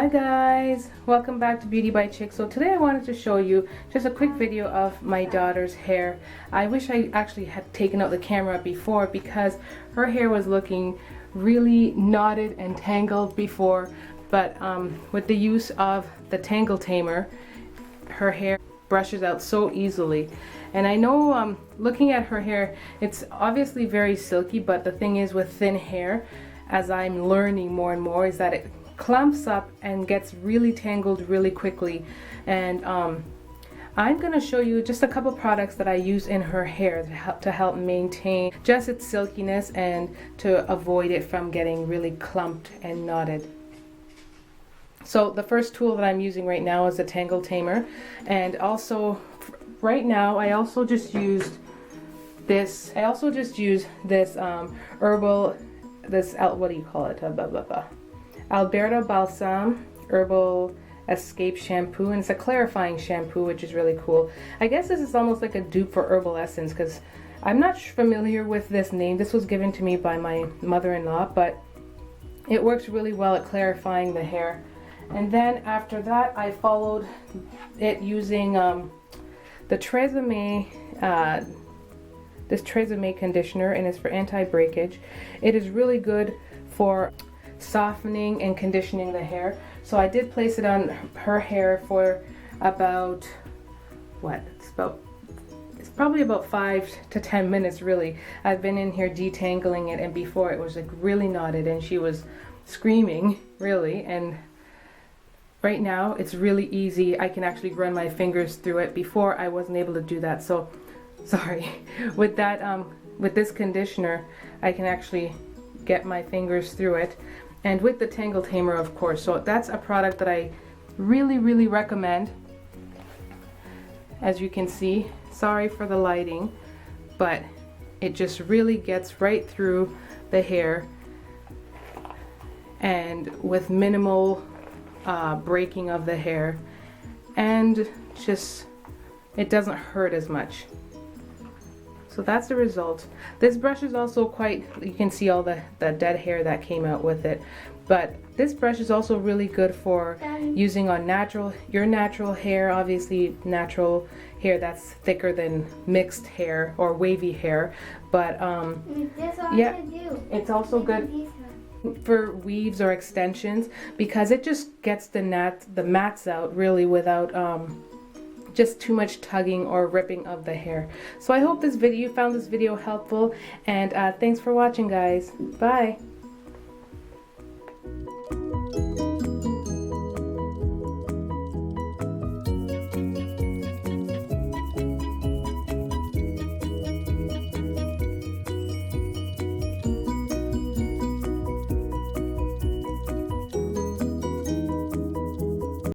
Hi guys, welcome back to Beauty by Chick. So today I wanted to show you just a quick video of my daughter's hair. I wish I actually had taken out the camera before because her hair was looking really knotted and tangled before, but with the use of the Tangle Tamer, her hair brushes out so easily. And I know looking at her hair, it's obviously very silky, but the thing is with thin hair, as I'm learning more and more, is that it clumps up and gets really tangled really quickly. And I'm going to show you just a couple products that I use in her hair to help maintain just its silkiness and to avoid it from getting really clumped and knotted. So the first tool that I'm using right now is the Tangle Tamer, and also right now I also just used this. I also just use this herbal, what do you call it? Eyebrow Balsam Herbal Escape Shampoo, and it's a clarifying shampoo, which is really cool. I guess this is almost like a dupe for Herbal Essence because I'm not familiar with this name. This was given to me by my mother-in-law, but it works really well at clarifying the hair. And then after that, I followed it using the Tresemme, this Tresemme conditioner, and it's for anti-breakage. It is really good for softening and conditioning the hair. So I did place it on her hair for about it's probably about 5 to 10 minutes really. I've been in here detangling it, and before it was like really knotted and she was screaming really, and right now it's really easy. I can actually run my fingers through it. Before I wasn't able to do that, so sorry. With that with this conditioner I can actually get my fingers through it, and with the Tangle Tamer, of course. So that's a product that I really recommend. As you can see, sorry for the lighting, but it just really gets right through the hair, and with minimal breaking of the hair, and just it doesn't hurt as much. So that's the result. This brush is also quite, you can see all the dead hair that came out with it, but this brush is also really good for using on your natural hair. Obviously natural hair that's thicker than mixed hair or wavy hair, but yeah, it's also good for weaves or extensions because it just gets the mats out really without just too much tugging or ripping of the hair. So I hope you found this video helpful, and thanks for watching guys. Bye.